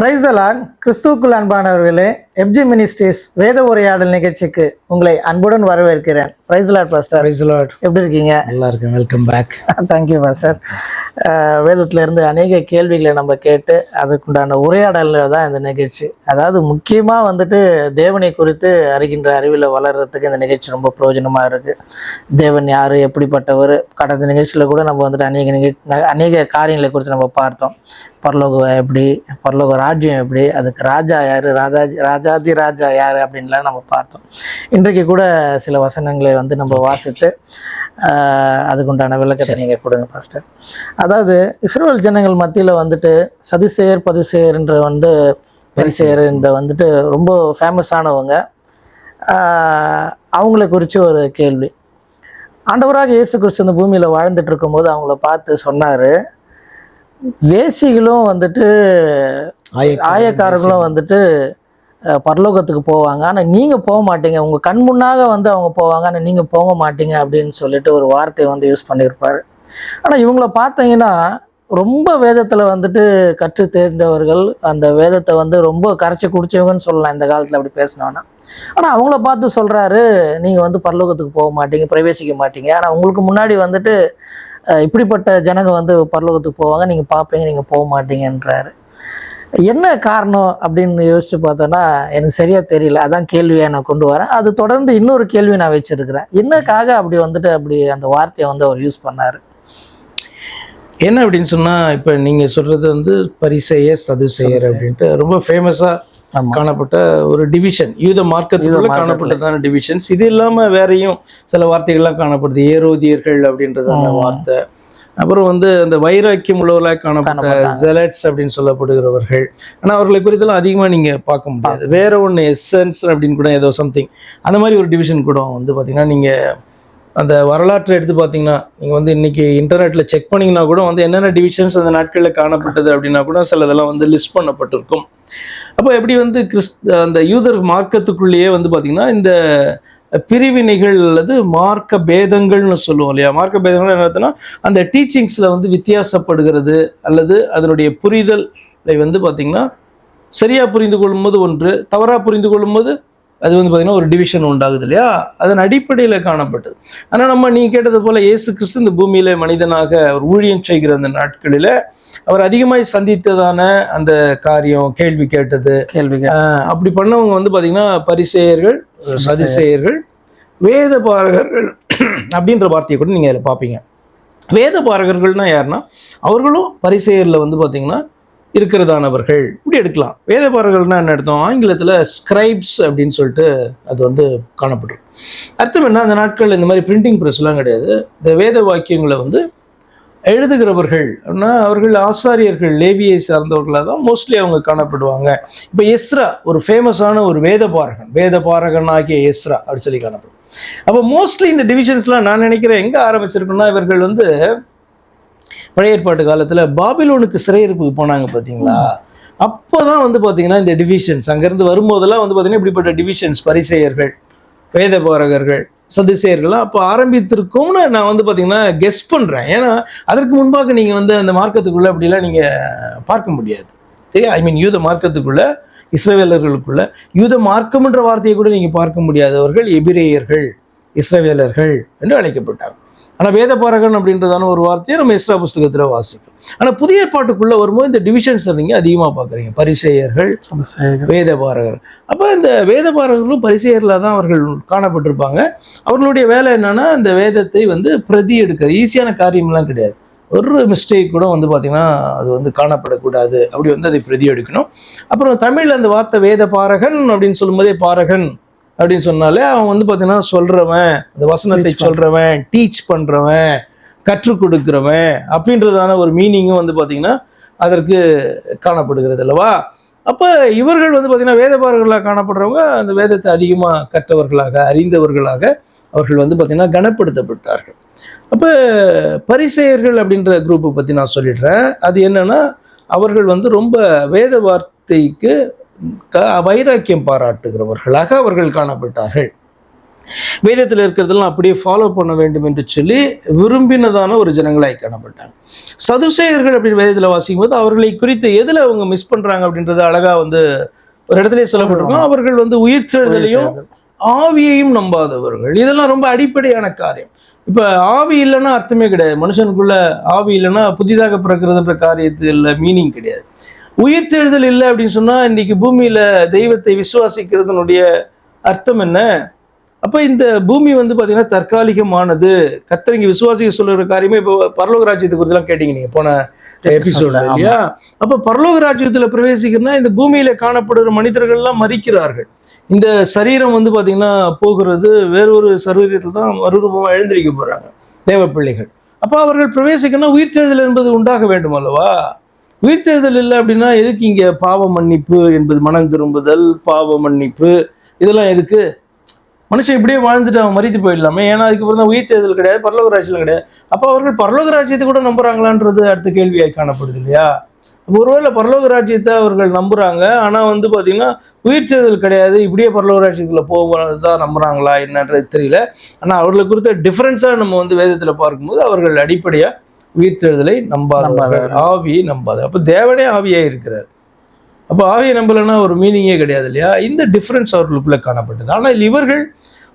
Price the Lord. கிறிஸ்துவுக்குள் அன்பானவர்களே, எப்ஜி ministries வேத உரையாடல் நிகழ்ச்சிக்கு உங்களை அன்புடன் வரவேற்கிறேன். Praise the lord pastor. Praise the lord. எப்படி இருக்கீங்க? நல்லா இருக்கேன். Welcome back. Thank you pastor. வேதத்துல இருந்து அநேக கேள்விகளை நம்ம கேட்டு அதுக்குண்டான உரையாடலில் தான் இந்த நிகழ்ச்சி. அதாவது முக்கியமாக தேவனை குறித்து அறிகின்ற அறிவில் வளர்கிறதுக்கு இந்த நிகழ்ச்சி ரொம்ப பிரயோஜனமாக இருக்குது. தேவன் யார், எப்படிப்பட்டவர், கடந்த நிகழ்ச்சியில் கூட நம்ம அநேக காரியங்களை குறித்து நம்ம பார்த்தோம். பரலோகம் எப்படி, பரலோக ராஜ்யம் எப்படி, அதுக்கு ராஜா யார், ராஜாதி ராஜா யார் அப்படின்லாம் நம்ம பார்த்தோம். இன்றைக்கு கூட சில வசனங்களை நம்ம வாசித்து அதுக்குண்டான விளக்கத்தை நீங்கள் கொடுங்க பாஸ்டர். அதாவது இஸ்ரவேல் ஜனங்கள் மத்தியில் சதுசேயர் பதுசேயர் என்ற பரிசேயர் இந்த ரொம்ப ஃபேமஸானவங்க. அவங்கள குறித்து ஒரு கேள்வி. ஆண்டவராக இயேசு கிறிஸ்து இந்த பூமியில் வாழ்ந்துட்டு இருக்கும்போது அவங்கள பார்த்து சொன்னார், வேசிகளும் ஆயக்காரர்களும் பரலோகத்துக்கு போவாங்க, ஆனால் நீங்கள் போக மாட்டீங்க, உங்கள் கண் முன்னாக அவங்க போவாங்க, ஆனால் நீங்கள் போக மாட்டீங்க அப்படின்னு சொல்லிட்டு ஒரு வார்த்தையை யூஸ் பண்ணியிருப்பார். ஆனால் இவங்கள பார்த்தீங்கன்னா ரொம்ப வேதத்தில் கற்று தேர்ந்தவர்கள், அந்த வேதத்தை ரொம்ப கரைச்சி குடிச்சவங்கன்னு சொல்லலாம் இந்த காலத்தில் அப்படி பேசினோன்னா. ஆனால் அவங்கள பார்த்து சொல்கிறாரு, நீங்கள் பரலோகத்துக்கு போக மாட்டீங்க, பிரவேசிக்க மாட்டீங்க, ஆனால் உங்களுக்கு முன்னாடி இப்படிப்பட்ட ஜனங்க பரலோகத்துக்கு போவாங்க, நீங்கள் பார்ப்பீங்க, நீங்கள் போக மாட்டீங்கன்றாரு. என்ன காரணம் அப்படின்னு யோசிச்சு பார்த்தோன்னா எனக்கு சரியாக தெரியல. அதான் கேள்வியாக நான் கொண்டு வரேன். அது தொடர்ந்து இன்னொரு கேள்வி நான் வச்சுருக்கிறேன். என்னக்காக அப்படி அப்படி அந்த வார்த்தையை அவர் யூஸ் பண்ணார்? என்ன அப்படின்னு சொன்னால், இப்போ நீங்கள் சொல்கிறது பரிசேயர் சதுசேயர் அப்படின்ட்டு ரொம்ப ஃபேமஸாக காணப்பட்ட ஒரு டிவிஷன், யூத மார்க்கத்துக்குள்ள காணப்பட்டதான டிவிஷன்ஸ். இது இல்லாமல் வேறையும் சில வார்த்தைகள்லாம் காணப்படுது. ஏரோதியர்கள் அப்படின்றதான வார்த்தை. அப்புறம் அந்த வைராக்கியம் உள்ளவர்களாக காணப்பட்ட ஜெலட்ஸ் அப்படின்னு சொல்லப்படுகிறவர்கள். ஆனால் அவர்களை குறித்தெல்லாம் அதிகமாக நீங்கள் பார்க்க முடியாது. வேற ஒன்று எசன்ஸ் அப்படின்னு கூட ஏதோ சம்திங் அந்த மாதிரி ஒரு டிவிஷன் கூட பார்த்தீங்கன்னா, நீங்கள் அந்த வரலாற்றை எடுத்து பார்த்தீங்கன்னா, நீங்கள் இன்னைக்கு இன்டர்நெட்டில் செக் பண்ணிங்கன்னா கூட என்னென்ன டிவிஷன்ஸ் அந்த நாட்களில் காணப்பட்டது அப்படின்னா கூட சிலதெல்லாம் லிஸ்ட் பண்ணப்பட்டிருக்கும். அப்போ எப்படி அந்த யூதர் மார்க்கத்துக்குள்ளேயே பார்த்தீங்கன்னா இந்த பிரிவினைகள் அல்லது மார்க்க பேதங்கள்னு சொல்லுவோம் இல்லையா. மார்க்க பேதங்கள் என்னதுன்னா, அந்த டீச்சிங்ஸில் வித்தியாசப்படுகிறது அல்லது அதனுடைய புரிதலை பார்த்தீங்கன்னா சரியாக புரிந்து கொள்ளும்போது ஒன்று, தவறாக புரிந்து கொள்ளும்போது அது பார்த்தீங்கன்னா ஒரு டிவிஷன் உண்டாகுது இல்லையா. அதன் அடிப்படையில் காணப்பட்டது. ஆனால் நீ கேட்டது போல் இயேசு கிறிஸ்து இந்த பூமியில் மனிதனாக அவர் ஊழியம் செய்கிற அந்த நாட்களில் அவர் அதிகமாக சந்தித்ததான அந்த காரியம், கேள்வி கேட்டது, அப்படி பண்ணவங்க பார்த்தீங்கன்னா பரிசேயர்கள், சதுசேயர்கள், வேத பாரகர்கள் அப்படின்ற வார்த்தையை கூட நீங்கள் அதில் பார்ப்பீங்க. வேத பாரகர்கள்னா யாருன்னா, அவர்களும் பரிசேயரில் பார்த்தீங்கன்னா இருக்கிறதானவர்கள் இப்படி எடுக்கலாம். வேதபாரர்கள்னா என்ன அர்த்தம்? ஆங்கிலத்தில் ஸ்கிரைப்ஸ் அப்படின்னு சொல்லிட்டு அது காணப்பட்டிருக்கு. அர்த்தம் என்ன, அந்த நாட்கள் இந்த மாதிரி பிரிண்டிங் ப்ரெஸ்லாம் கிடையாது. இந்த வேத வாக்கியங்களை எழுதுகிறவர்கள் அப்படின்னா அவர்கள் ஆசாரியர்கள், லேவியை சார்ந்தவர்களாக தான் மோஸ்ட்லி அவங்க காணப்படுவாங்க. இப்போ எஸ்ரா ஒரு ஃபேமஸான ஒரு வேதபாரகன் ஆகிய எஸ்ரா அப்படி சொல்லி காணப்படும். அப்போ மோஸ்ட்லி இந்த டிவிஷன்ஸ்லாம் நான் நினைக்கிறேன் எங்கே ஆரம்பிச்சிருக்குன்னா, இவர்கள் பழைய ஏற்பாட்டு காலத்தில் பாபிலோனுக்கு சிறையிருப்புக்கு போனாங்க பார்த்தீங்களா. அப்போ தான் பார்த்தீங்கன்னா இந்த டிவிஷன்ஸ் அங்கேருந்து வரும்போதெல்லாம் பார்த்தீங்கன்னா இப்படிப்பட்ட டிவிஷன்ஸ், பரிசேயர்கள், வேதபாரகர்கள், சதுசேயர்கள்லாம் அப்போ ஆரம்பித்திருக்கும்னு நான் பார்த்தீங்கன்னா கெஸ் பண்ணுறேன். ஏன்னா அதற்கு முன்பாக நீங்கள் அந்த மார்க்கத்துக்குள்ளே அப்படிலாம் நீங்கள் பார்க்க முடியாது. சரி, ஐ மீன் யூத மார்க்கத்துக்குள்ளே, இஸ்ரவேலர்களுக்குள்ள யூத மார்க்கம்ன்ற வார்த்தையை கூட நீங்கள் பார்க்க முடியாதவர்கள் எபிரேயர்கள், இஸ்ரவேலர்கள் என்று அழைக்கப்பட்டாங்க. ஆனால் வேதபாரகன் அப்படின்றதான ஒரு வார்த்தையை நம்ம எஸ்ரா புஸ்தகத்தில் வாசிக்கும். ஆனால் புதிய ஏற்பாட்டுக்குள்ளே வரும்போது இந்த டிவிஷன்ஸ் நீங்கள் அதிகமாக பார்க்குறீங்க. பரிசேயர்கள், வேதபாரகர். அப்போ இந்த வேதபாரகர்களும் பரிசேயரில் தான் அவர்கள் காணப்பட்டிருப்பாங்க. அவர்களுடைய வேலை என்னன்னா, இந்த வேதத்தை பிரதி எடுக்கிறது. ஈஸியான காரியம்லாம் கிடையாது. ஒரு மிஸ்டேக் கூட பார்த்திங்கன்னா அது காணப்படக்கூடாது. அப்படி அதை பிரதி எடுக்கணும். அப்புறம் தமிழில் அந்த வார்த்தை வேதபாரகன் அப்படின்னு சொல்லும்போதே, பாரகன் அப்படின்னு சொன்னாலே அவன் பார்த்தீங்கன்னா சொல்றவன், அந்த வசனத்தை சொல்றவன், டீச் பண்றவன், கற்றுக் கொடுக்கிறவன் அப்படின்றதான ஒரு மீனிங்கும் பார்த்தீங்கன்னா அதற்கு காணப்படுகிறது அல்லவா. அப்போ இவர்கள் பார்த்தீங்கன்னா வேதபாரகர்களாக காணப்படுறவங்க அந்த வேதத்தை அதிகமாக கற்றவர்களாக, அறிந்தவர்களாக அவர்கள் பார்த்தீங்கன்னா கனப்படுத்தப்பட்டார்கள். அப்போ பரிசேயர்கள் அப்படின்ற குரூப்பை பற்றி நான் சொல்லிடுறேன். அது என்னன்னா, அவர்கள் ரொம்ப வேத வார்த்தைக்கு வைராக்கியம் பாராட்டுகிறவர்களாக அவர்கள் காணப்பட்டார்கள். வேதத்தில் இருக்கிறதெல்லாம் அப்படியே ஃபாலோ பண்ண வேண்டும் என்று சொல்லி விரும்பினதான ஒரு ஜனங்களாய் காணப்பட்டாங்க. சதுசேயர்கள் அப்படின்னு வேதத்தில் வாசிக்கும் போது அவர்களை குறித்து எதில் அவங்க மிஸ் பண்ணுறாங்க அப்படின்றது அழகாக வந்து ஒரு இடத்துல சொல்லப்பட்டிருக்கோம். அவர்கள் வந்து உயிர்த்தெழுதலையும் ஆவியையும் நம்பாதவர்கள். இதெல்லாம் ரொம்ப அடிப்படையான காரியம். இப்போ ஆவி இல்லைன்னா அர்த்தமே கிடையாது. மனுஷனுக்குள்ள ஆவி இல்லைன்னா புதிதாக பிறக்கிறதுன்ற காரியத்தில் மீனிங் கிடையாது. உயிர்த்தெழுதல் இல்லை அப்படின்னு சொன்னால் இன்னைக்கு பூமியில் தெய்வத்தை விசுவாசிக்கிறதுனுடைய அர்த்தம் என்ன? அப்போ இந்த பூமி வந்து பார்த்தீங்கன்னா தற்காலிகமானது. கர்த்தர் விசுவாசிக்க சொல்லுற காரியமே இப்போ பரலோக ராஜ்யத்தை குறித்துலாம் கேட்டீங்க நீங்கள் போன எபிசோட்ல இல்லையா? அப்போ பரலோக ராஜ்யத்தில் பிரவேசிக்கிறதுனா இந்த பூமியில காணப்படுகிற மனிதர்கள்லாம் மரிக்கிறார்கள். இந்த சரீரம் வந்து பார்த்தீங்கன்னா போகிறது வேறொரு சரீரத்தில் தான் மறுரூபமாக எழுந்திருக்க போறாங்க தேவ பிள்ளைகள். அப்போ அவர்கள் பிரவேசிக்கணும்னா உயிர்த்தெழுதல் என்பது உண்டாக வேண்டும் அல்லவா? உயிர்த்தெழுதல் இல்லை அப்படின்னா எதுக்கு இங்கே பாவ மன்னிப்பு என்பது, மனம் திரும்புதல், பாவ மன்னிப்பு, இதெல்லாம் எதுக்கு? மனுஷன் இப்படியே வாழ்ந்துட்டு அவன் மறித்து போயிடலாமே. ஏன்னா அதுக்கப்புறம் தான் உயிர்த்தெழுதல் கிடையாது, பரலோக ராஜ்யம் கிடையாது. அப்போ அவர்கள் பரலோக ராஜ்யத்தை கூட நம்புறாங்களான்றது அடுத்த கேள்வியாய் காணப்படுது இல்லையா? ஒருவேளை பரலோக ராஜ்யத்தை அவர்கள் நம்புறாங்க, ஆனால் வந்து பார்த்தீங்கன்னா உயிர்த்தெழுதல் கிடையாது, இப்படியே பரலோக ராஜ்யத்தில் போவதான் நம்புறாங்களா என்னன்றது தெரியல. ஆனால் அவர்களை குறித்த டிஃபரன்ஸாக நம்ம வந்து வேதத்தில் பார்க்கும்போது அவர்கள் அடிப்படையாக உயிர்த்தெழுதலை நம்பாதவர்கள், ஆவியை நம்பாத. அப்போ தேவனே ஆவியாக இருக்கிறார். அப்போ ஆவியை நம்பலைன்னா ஒரு மீனிங்கே கிடையாது இல்லையா? இந்த டிஃப்ரென்ஸ் அவர்களுக்குள்ளே காணப்பட்டது. ஆனால் இவர்கள்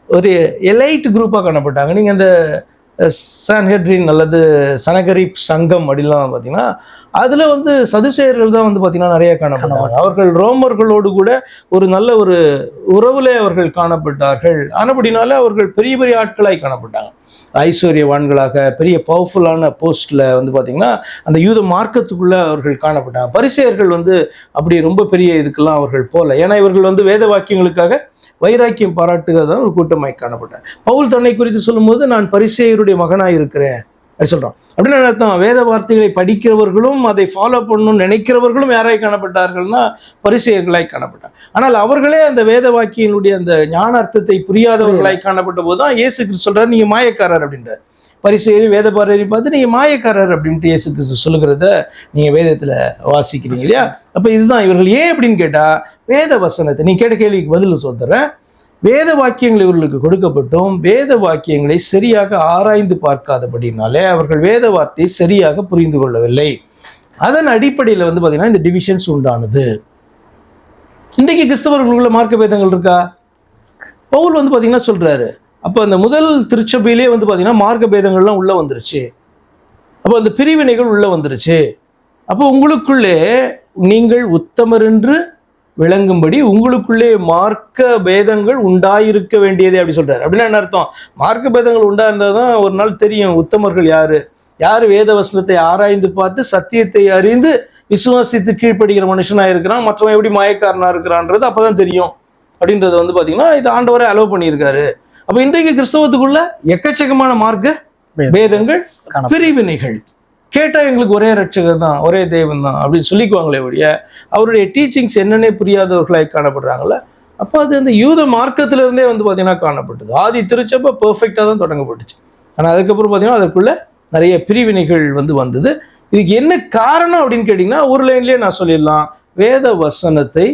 ஒரு எலைட் குரூப்பாக காணப்பட்டாங்க. நீங்கள் அந்த சான்ஹெட்ரின் அல்லது சனகரிப் சங்கம் அப்படின்லாம் பார்த்தீங்கன்னா அதில் வந்து சதுசேயர்கள் தான் வந்து பார்த்தீங்கன்னா நிறைய காணப்பட்டாங்க. அவர்கள் ரோமர்களோடு கூட ஒரு நல்ல ஒரு உறவுல அவர்கள் காணப்பட்டார்கள். ஆனபடினால அவர்கள் பெரிய பெரிய ஆட்களாய் காணப்பட்டாங்க. ஐஸ்வர்யவான்களாக பெரிய பவர்ஃபுல்லான போஸ்ட்ல வந்து பார்த்தீங்கன்னா அந்த யூத மார்க்கத்துக்குள்ள அவர்கள் காணப்பட்டாங்க. பரிசேயர்கள் வந்து அப்படி ரொம்ப பெரிய இதுக்கெல்லாம் அவர்கள் போல. ஏன்னா இவர்கள் வந்து வேத வாக்கியங்களுக்காக வைராக்கியம் பாராட்டுகிறதான் ஒரு கூட்டமாய் காணப்பட்டார். பவுல் தன்னை குறித்து சொல்லும்போது நான் பரிசேயருடைய மகனாய் இருக்கிறேன் அப்படி சொல்றான். அப்படின்னு அர்த்தம், வேத வார்த்தைகளை படிக்கிறவர்களும் அதை ஃபாலோ பண்ணணும்னு நினைக்கிறவர்களும் யாராய் காணப்பட்டார்கள்னா பரிசேயர்களாய் காணப்பட்டார். ஆனால் அவர்களே அந்த வேத வாக்கியினுடைய அந்த ஞான அர்த்தத்தை புரியாதவர்களாய் காணப்பட்ட போதுதான் இயேசு கிறிஸ்து சொல்றாரு நீங்க மாயக்காரர் அப்படின்றார். பரிசேயர் வேத பாரதி பார்த்து நீங்க மாயக்காரர் அப்படின்ட்டு இயேசு கிறிஸ்து சொல்லுகிறத நீங்க வேதத்துல வாசிக்கிறீங்க இல்லையா? அப்ப இதுதான் இவர்கள் ஏன் அப்படின்னு கேட்டா வேத வசனத்தை நீ கேட்ட கேள்விக்கு பதில் சொல்றேன். வேத வாக்கியங்கள் இவர்களுக்கு கொடுக்கப்பட்டும் வேத வாக்கியங்களை சரியாக ஆராய்ந்து பார்க்காதபடினாலே அவர்கள் வேத வார்த்தையை சரியாக புரிந்து கொள்ளவில்லை. அதன் அடிப்படையில் வந்து பார்த்தீங்கன்னா இந்த டிவிஷன்ஸ் உண்டானது. இன்றைக்கு கிறிஸ்தவர்களுக்குள்ள மார்க்க பேதங்கள் இருக்கா? பவுல் வந்து பார்த்தீங்கன்னா சொல்றாரு. அப்போ அந்த முதல் திருச்சபையிலே வந்து பார்த்தீங்கன்னா மார்க்க பேதங்கள்லாம் உள்ள வந்துருச்சு. அப்போ அந்த பிரிவினைகள் உள்ள வந்துருச்சு. அப்போ உங்களுக்குள்ளே நீங்கள் உத்தமர் என்று விளங்கும்படி உங்களுக்குள்ளே மார்க்க பேதங்கள் உண்டாயிருக்க வேண்டியதே அப்படி சொல்றாரு. அப்படின்னா என்ன அர்த்தம்? மார்க்க பேதங்கள் உண்டாயிருந்தாதான் ஒரு நாள் தெரியும் உத்தமர்கள் யாரு, யாரு வேத வசனத்தை ஆராய்ந்து பார்த்து சத்தியத்தை அறிந்து விசுவாசித்து கீழ்ப்படுகிற மனுஷனா இருக்கிறான், மற்றவன் எப்படி மாயக்காரனா இருக்கிறான்றது அப்பதான் தெரியும் அப்படின்றத வந்து பாத்தீங்கன்னா இது ஆண்டவரே அலோவ் பண்ணியிருக்காரு. அப்ப இன்றைக்கு கிறிஸ்தவத்துக்குள்ள எக்கச்சக்கமான மார்க்க பேதங்கள், பிரிவினைகள். கேட்டா எங்களுக்கு ஒரே ரட்சகர் தான், ஒரே தேவன் தான் அப்படின்னு சொல்லிக்குவாங்களே ஒழிய அவருடைய டீச்சிங்ஸ் என்னன்னே புரியாதவர்களாய் காணப்படுறாங்கல்ல. அப்போ அது அந்த யூத மார்க்கத்துல இருந்தே வந்து பார்த்தீங்கன்னா காணப்பட்டது. ஆதி திருச்சபை பெர்ஃபெக்டாக தான் தொடங்கப்பட்டுச்சு. ஆனால் அதுக்கப்புறம் பார்த்தீங்கன்னா அதுக்குள்ள நிறைய பிரிவினைகள் வந்து வந்தது. இதுக்கு என்ன காரணம் அப்படின்னு கேட்டிங்கன்னா ஒரு லைன்லேயே நான் சொல்லிடலாம், வேத வசனத்தை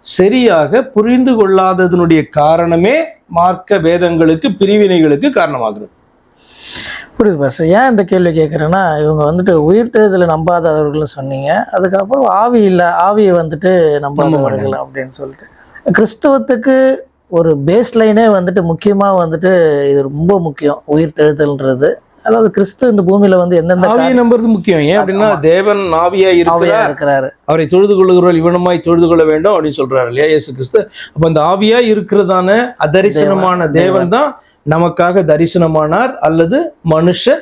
சரியாக புரிந்து கொள்ளாததனுடைய காரணமே மார்க்க வேதங்களுக்கு பிரிவினைகளுக்கு காரணமாகிறது. புரியுது பாஸ்டர். ஏன் இந்த கேள்வி கேட்குறேன்னா இவங்க வந்துட்டு உயிர்த்தெழுதலை நம்பாதவர்கள்னு சொன்னீங்க, அதுக்கப்புறம் ஆவி இல்லை ஆவியை வந்துட்டு நம்பாதவர்கள் அப்படின்னு சொல்லிட்டு கிறிஸ்தவத்துக்கு ஒரு பேஸ் லைனே வந்துட்டு முக்கியமாக வந்துட்டு இது ரொம்ப முக்கியம் உயிர்த்தெழுதல்ன்றது. அதாவது கிறிஸ்து இந்த பூமியில வந்து எந்தெந்த ஆவியை நம்புறது முக்கியம். ஏன் அப்படின்னா தேவன் ஆவியா இருக்கிறாரு, அவரை தொழுது கொள்ளுகிறவர்கள் இவனுமாய் தொழுது கொள்ள வேண்டும் அப்படின்னு சொல்றாரு இல்லையா இயேசு கிறிஸ்து. அப்ப அந்த ஆவியா இருக்கிறதான அதரிசனமான தேவன் தான் நமக்காக தரிசனமானார் அல்லது மனுஷ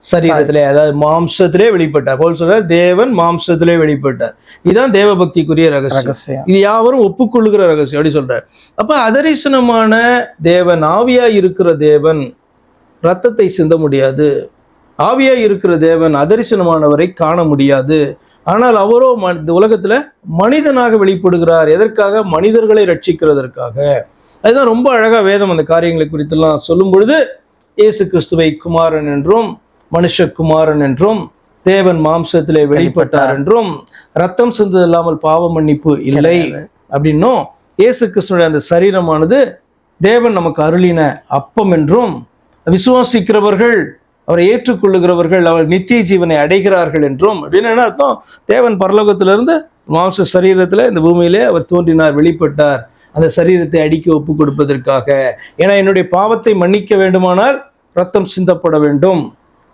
சரீரத்திலே அதாவது மாம்சத்திலே வெளிப்பட்டார். போல் சொல்ற தேவன் மாம்சத்திலே வெளிப்பட்டார். இதுதான் தேவ பக்திக்குரிய ரகசியம். இது யாவரும் ஒப்புக்கொள்ளுகிற ரகசியம் அப்படி சொல்றார். அப்ப அதரிசனமான தேவன், ஆவியா இருக்கிற தேவன் ரத்தத்தை சிந்த முடியாது. ஆவியா இருக்கிற தேவன் அதரிசனமானவரை காண முடியாது. ஆனால் அவரோ உலகத்துல மனிதனாக வெளிப்படுகிறார். எதற்காக? மனிதர்களை ரட்சிக்கிறதற்காக. அதுதான் ரொம்ப அழகா வேதம் அந்த காரியங்களை குறித்தெல்லாம் சொல்லும் பொழுது இயேசு கிறிஸ்துவை குமாரன் என்றும் மனுஷகுமாரன் என்றும் தேவன் மாம்சத்திலே வெளிப்பட்டார் என்றும் ரத்தம் சிந்தது இல்லாமல் பாவ மன்னிப்பு இல்லை அப்படின்னும் இயேசு கிறிஸ்துடைய அந்த சரீரமானது தேவன் நமக்கு அருளின அப்பம் என்றும், விசுவாசிக்கிறவர்கள் அவரை ஏற்றுக்கொள்ளுகிறவர்கள் அவர் நித்திய ஜீவனை அடைகிறார்கள் என்றும். அப்படின்னு என்ன அர்த்தம்? தேவன் பரலோகத்திலிருந்து மாம்ச சரீரத்தில் இந்த பூமியிலே அவர் தோன்றினார், வெளிப்பட்டார், அந்த சரீரத்தை அடிக்க ஒப்பு கொடுப்பதற்காக. ஏன்னா என்னுடைய பாவத்தை மன்னிக்க வேண்டுமானால் ரத்தம் சிந்தப்பட வேண்டும்,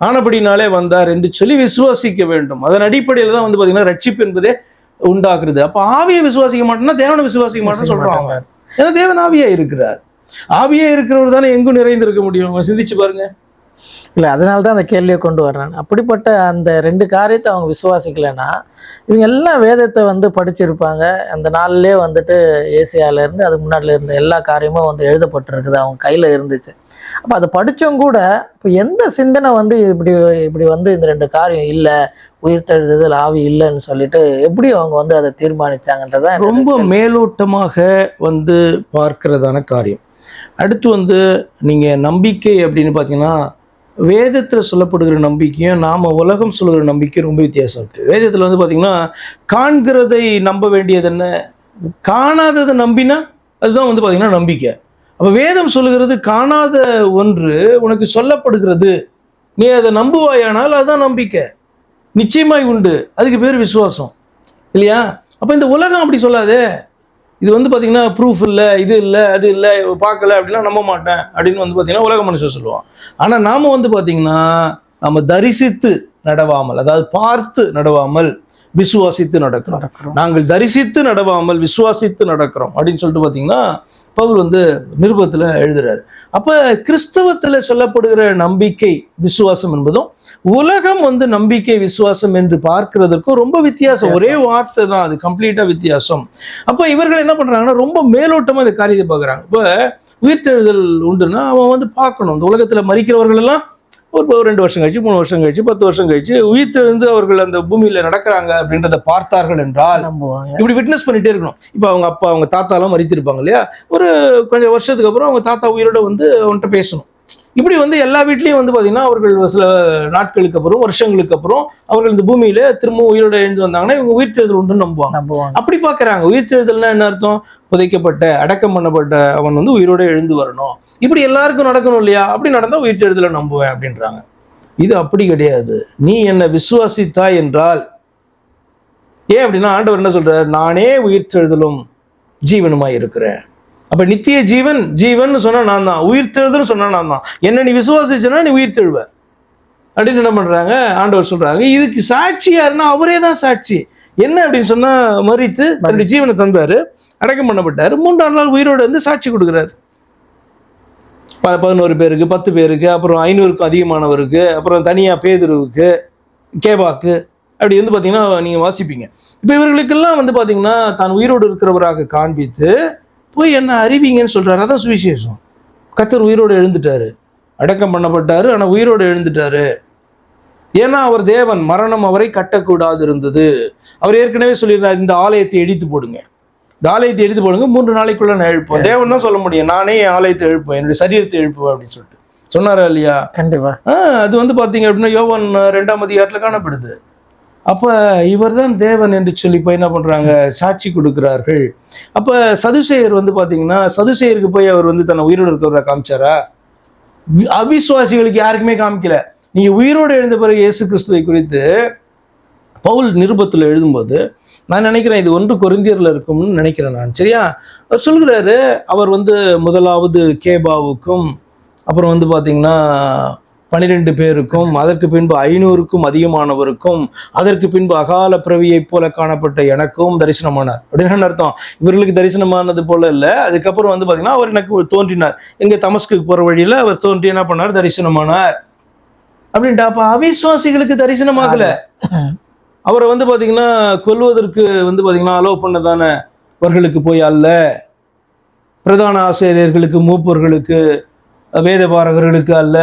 ஆனபடினாலே வந்தார் என்று சொல்லி விசுவாசிக்க வேண்டும். அதன் அடிப்படையில் தான் வந்து பார்த்தீங்கன்னா ரட்சிப்பு என்பதே உண்டாக்குறது. அப்போ ஆவியை விசுவாசிக்க மாட்டோம்னா தேவனை விசுவாசிக்க மாட்டோம்னு சொல்றாங்க. ஏன்னா தேவன் ஆவியா இருக்கிறார். ஆவியா இருக்கிறவர் தானே எங்கும் நிறைந்திருக்க முடியும். சிந்திச்சு பாருங்க. இல்லை, அதனால தான் அந்த கேள்வியை கொண்டு வர்றாங்க. அப்படிப்பட்ட அந்த 2 காரியத்தை அவங்க விசுவாசிக்கலைன்னா, இவங்க எல்லாம் வேதத்தை வந்து படிச்சிருப்பாங்க. அந்த நாள்லேயே வந்துட்டு ஏசியாவிலேருந்து அதுக்கு முன்னாடில இருந்த எல்லா காரியமும் வந்து எழுதப்பட்டிருக்குது, அவங்க கையில் இருந்துச்சு. அப்போ அதை படித்தவங்க கூட இப்போ எந்த சிந்தனை வந்து இப்படி வந்து இந்த 2 காரியம் இல்லை, உயிர்த்தெழுதல் ஆவி இல்லைன்னு சொல்லிட்டு எப்படி அவங்க வந்து அதை தீர்மானிச்சாங்கன்றதான் ரொம்ப மேலோட்டமாக வந்து பார்க்கிறதான காரியம். அடுத்து வந்து நீங்கள் நம்பிக்கை அப்படின்னு பார்த்தீங்கன்னா, வேதத்தில் சொல்லப்படுகிற நம்பிக்கையும் நாம் உலகம் சொல்லுகிற நம்பிக்கையும் ரொம்ப வித்தியாசம் இருக்குது. வேதத்தில் வந்து பார்த்தீங்கன்னா, காண்கிறதை நம்ப வேண்டியது என்ன, காணாததை நம்பினா அதுதான் வந்து பார்த்தீங்கன்னா நம்பிக்கை. அப்போ வேதம் சொல்லுகிறது காணாத ஒன்று உனக்கு சொல்லப்படுகிறது, நீ அதை நம்புவாயானால் அதுதான் நம்பிக்கை, நிச்சயமாய் உண்டு, அதுக்கு பேர் விசுவாசம் இல்லையா? அப்போ இந்த உலகம் அப்படி சொல்லாதே, இது வந்து பார்த்தீங்கன்னா ப்ரூஃப் இல்லை, இது இல்லை, அது இல்லை, பார்க்கல அப்படின்னா நம்ப மாட்டேன் அப்படின்னு வந்து பார்த்தீங்கன்னா உலக மனுஷன் சொல்லுவான். ஆனால் நாம் வந்து பார்த்தீங்கன்னா நம்ம தரிசித்து நடவாமல், அதாவது பார்த்து நடவாமல் விசுவாசித்து நடக்கிறோம். நாங்கள் தரிசித்து நடவாமல் விசுவாசித்து நடக்கிறோம் அப்படின்னு சொல்லிட்டு பார்த்தீங்கன்னா பவுல் வந்து நிருபத்தில் எழுதுறாரு. அப்போ கிறிஸ்தவத்தில் சொல்லப்படுகிற நம்பிக்கை விசுவாசம் என்பதும் உலகம் வந்து நம்பிக்கை விசுவாசம் என்று பார்க்கிறதுக்கும் ரொம்ப வித்தியாசம். ஒரே வார்த்தை தான், அது கம்ப்ளீட்டா வித்தியாசம். அப்போ இவர்கள் என்ன பண்றாங்கன்னா ரொம்ப மேலோட்டமா இந்த காரியத்தை பார்க்குறாங்க. இப்போ உயிர்த்தெழுதல் உண்டுன்னா அவன் வந்து பார்க்கணும். இந்த உலகத்துல மரிக்கிறவர்கள் எல்லாம் ஒரு 2 வருஷம் கழிச்சு, 3 வருஷம் கழிச்சு, 10 வருஷம் கழிச்சு உயிர்த்தெழுந்து அவர்கள் அந்த பூமியில நடக்கிறாங்க அப்படின்றத பார்த்தார்கள் என்றால் இப்படி விட்னஸ் பண்ணிட்டே இருக்கணும். இப்போ அவங்க அப்பா அவங்க தாத்தாலாம் மரித்திருப்பாங்க இல்லையா, ஒரு கொஞ்சம் வருஷத்துக்கு அப்புறம் அவங்க தாத்தா உயிரோட வந்து அவன்கிட்ட பேசணும். இப்படி வந்து எல்லா வீட்லையும் வந்து பார்த்தீங்கன்னா அவர்கள் சில நாட்களுக்கு அப்புறம் வருஷங்களுக்கு அப்புறம் அவர்கள் இந்த பூமியில திரும்பவும் உயிரோட எழுந்து வந்தாங்கன்னா இவங்க உயிர்த்தெழுதல் உண்டுன்னு நம்புவாங்க. அப்படி பார்க்குறாங்க. உயிர்த்தெழுதல்னா என்ன அர்த்தம்? புதைக்கப்பட்ட அடக்கம் பண்ணப்பட்ட அவன் வந்து உயிரோட எழுந்து வரணும், இப்படி எல்லாருக்கும் நடக்கணும் இல்லையா? அப்படி நடந்தால் உயிர்த்தெழுதலை நம்புவேன் அப்படின்றாங்க. இது அப்படி கிடையாது. நீ என்னை விசுவாசித்தாய் என்றால், ஏன் அப்படின்னா ஆண்டவர் என்ன சொல்றார்? நானே உயிர்த்தெழுதலும் ஜீவனுமாய் இருக்கிறேன். அப்ப நித்திய ஜீவன் ஜீவன் சொன்னா நான் தான், உயிர்த்தெழுதல் சொன்னா நான் தான். என்ன நீ விசுவாசிச்சனா நீ உயிர்த்தெழுவ அப்படின்னு என்ன பண்றாங்க? ஆண்டவர் சொல்றாங்க. இதுக்கு சாட்சி யாருன்னா அவரே தான் சாட்சி. என்ன அப்படின்னு சொன்னா, மரித்து தன்னுடைய ஜீவனை தந்தாரு, அடக்கம் பண்ணப்பட்டாரு, 3ஆம் நாள் உயிரோடு வந்து சாட்சி கொடுக்குறாரு. 11 பேருக்கு, 10 பேருக்கு, அப்புறம் 500க்கும் அதிகமானவருக்கு, அப்புறம் தனியா பேதுருவுக்கு, கேபாக்கு, அப்படி வந்து பார்த்தீங்கன்னா நீங்கள் வாசிப்பீங்க. இப்போ இவர்களுக்கெல்லாம் வந்து பார்த்தீங்கன்னா தான் உயிரோடு இருக்கிறவராக காண்பித்து போய் என்ன அறிவிங்கன்னு சொல்றாரு. அதான் சுவிசேஷம். கர்த்தர் உயிரோடு எழுந்துட்டாரு, அடக்கம் பண்ணப்பட்டாரு, ஆனால் உயிரோடு எழுந்துட்டாரு. ஏன்னா அவர் தேவன், மரணம் அவரை கட்டக்கூடாது இருந்தது. அவர் ஏற்கனவே சொல்லியிருந்தார், இந்த ஆலயத்தை இடித்து போடுங்க, இந்த ஆலயத்தை எடுத்து போடுங்க, 3 நாளைக்குள்ள நான் எழுப்பேன். தேவன் தான் சொல்ல முடியும், நானே என் ஆலயத்தை எழுப்பேன், என்னுடைய சரீரத்தை எழுப்புவேன் அப்படின்னு சொல்லிட்டு சொன்னாரா இல்லையா? கண்டிப்பா. அது வந்து பாத்தீங்க அப்படின்னா யோவான் 2ஆம் அதிகாரத்துல காணப்படுது. அப்ப இவர் தான் தேவன் என்று சொல்லி போய் என்ன பண்றாங்க? சாட்சி கொடுக்கிறார்கள். அப்ப சதுசேயர் வந்து பாத்தீங்கன்னா, சதுசேயருக்கு போய் அவர் வந்து தன்னை உயிரோடு இருக்கிறவரை காமிச்சாரா? அவிசுவாசிகளுக்கு யாருக்குமே காமிக்கல. நீங்க உயிரோடு எழுந்த பிறகு இயேசு கிறிஸ்துவை குறித்து பவுல் நிருபத்தில் எழுதும்போது நான் நினைக்கிறேன், இது 1 கொரிந்தியர்ல இருக்கும்னு நினைக்கிறேன் நான். சரியா? அவர் சொல்கிறாரு, அவர் வந்து முதலாவது கேபாவுக்கும், அப்புறம் வந்து பார்த்தீங்கன்னா 12 பேருக்கும், அதற்கு பின்பு 500க்கும் அதிகமானவருக்கும், அதற்கு பின்பு அகால பிறவியை போல காணப்பட்ட எனக்கும் தரிசனமானார். அப்படின்னு அர்த்தம், இவர்களுக்கு தரிசனமானது போல இல்லை. அதுக்கப்புறம் வந்து பார்த்தீங்கன்னா அவர் எனக்கு தோன்றினார். எங்க தமஸ்குக்கு போற வழியில அவர் தோன்றி என்ன பண்ணார்? தரிசனமானார் அப்படின்ட்டு. அப்ப அவிசுவாசிகளுக்கு தரிசனமாகல. அவரை வந்து பாத்தீங்கன்னா கொல்வதற்கு வந்து பாத்தீங்கன்னா அலோவ் பண்ணதான அவர்களுக்கு போய் அல்ல, பிரதான ஆசிரியர்களுக்கு, மூப்பர்களுக்கு, வேதபாரகர்களுக்கு அல்ல,